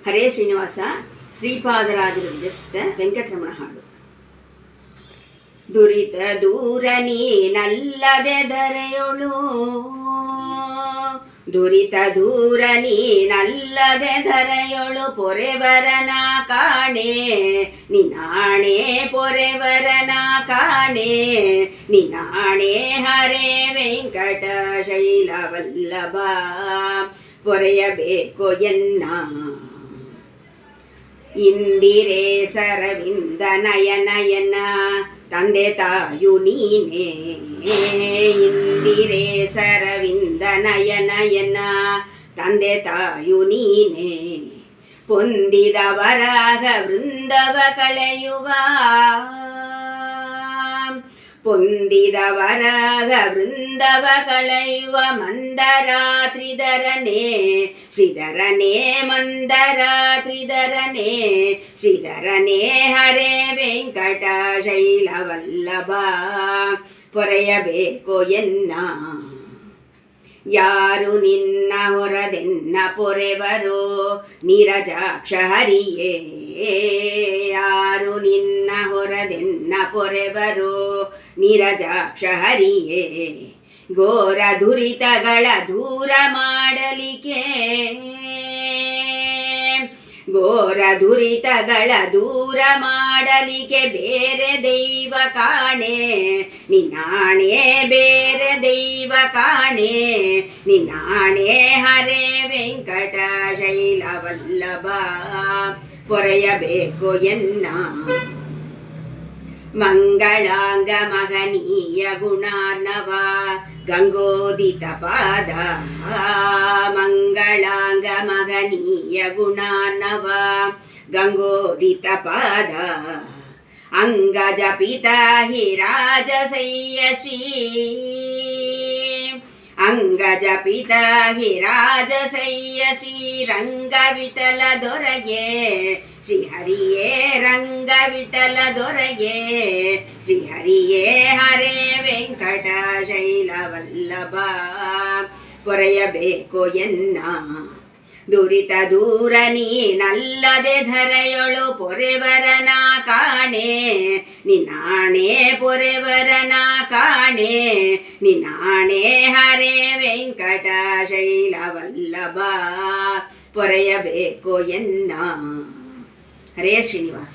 ಹರೇ ಶ್ರೀನಿವಾಸ ಶ್ರೀಪಾದರಾಜರು ವಿರಚಿತ ವೆಂಕಟರಮಣ ಹಾಡು. ದುರಿತ ದೂರ ನೀನಲ್ಲದೆ ಧರೆಯೊಳು, ದುರಿತ ದೂರ ನೀನಲ್ಲದೆ ಧರೆಯೊಳು ಪೊರೆವರನ ಕಾಣೆ ನಿನ್ನಾಣೆ, ಪೊರೆವರನ ಕಾಣೆ ನಿನ್ನಾಣೆ. ಹರೇ ವೆಂಕಟ ಶೈಲವಲ್ಲಭ ಪೊರೆಯಬೇಕು ಎನ್ನ, ಇಂದಿರೇ ಸರವಿಂದ ನಯನಯನ ತಂದೆ ತಾಯು ನೀನೇ. ಇಂದಿರೇ ಸರವಿಂದ ನಯನಯನ ತಂದೆ ತಾಯು ನೀನೇ. ಪೊಂದಿದವರಾಗ ವೃಂದವ ಕಳೆಯುವ, ಪೊಂದಿದವರಾಗ ವೃಂದವ ಕಳೆಯುವ ಮಂದರಾತ್ರಿಧರನೇ ಶ್ರೀಧರನೇ, ಮಂದರಾತ್ರಿಧರನೇ ಶ್ರೀಧರನೇ. ಹರೇ ವೆಂಕಟ ಶೈಲವಲ್ಲಭ ಪೊರೆಯಬೇಕು ಎನ್ನ, ಯಾರು ನಿನ್ನ ಹೊರದೆನ್ನ ಪೊರೆವರೋ ನೀರಜಾಕ್ಷ ಹರಿಯೇ. ಯಾರು ನಿನ್ನ ಹೊರದೆನ್ನ ಪೊರೆವರೋ ನೀರಜಾಕ್ಷ ಹರಿಯೇ. ಘೋರ ದುರಿತಗಳ ದೂರ ಮಾಡಲಿಕ್ಕೆ, ಘೋರ ದುರಿತಗಳ ದೂರ ಮಾಡಲಿಕ್ಕೆ ಬೇರೆ ದೈವ ಕಾಣೆ ನಿನ್ನಾಣೆ, ಬೇರೆ ದೈವ ಕಾಣೆ ನಿನ್ನಾಣೆ. ಹರೇ ವೆಂಕಟ ಶೈಲವಲ್ಲಭ ಪೊರೆಯಬೇಕು ಎನ್ನ, ಮಂಗಳಾಂಗ ಮಹನೀಯ ಗುಣಾರ್ಣವ ಗಂಗೋದಿತ ಪಾದ. ಮಂಗಳಾಂಗ ಮಹನೀಯ ಗುಣಾರ್ಣವ ಗಂಗೋದಿತ ಪಾದ. ಅಂಗಜ ಪಿತಾ ಹಿ ರಾಜಸಯ್ಯ ಶ್ರೀ, ಅಂಗಜ ಪಿತಾ ಹಿ ರಾಜಸಯ್ಯ ಶ್ರೀರಂಗ ವಿಠಲ ದೊರೆಯೇ ಶ್ರೀಹರಿಯೇ, ರಂಗ ವಿಠಲ ದೊರೆಯೇ ಶ್ರೀಹರಿಯೇ. ಹರೇ ವೆಂಕಟ ಶೈಲವಲ್ಲಭ ಪೊರೆಯಬೇಕು ಎನ್ನ, ದುರಿತ ದೂರ ನೀನಲ್ಲದೆ ಧರೆಯೊಳು ಪೊರೆವರನ ಕಾಣೆ ನಿನ್ನಾಣೆ, ಪೊರೆವರನ ಕಾಣೆ ನಿನ್ನಾಣೆ. ಹರೇ ವೆಂಕಟ ಶೈಲವಲ್ಲಭ ಪೊರೆಯಬೇಕು ಎನ್ನ. ಹರೇ ಶ್ರೀನಿವಾಸ.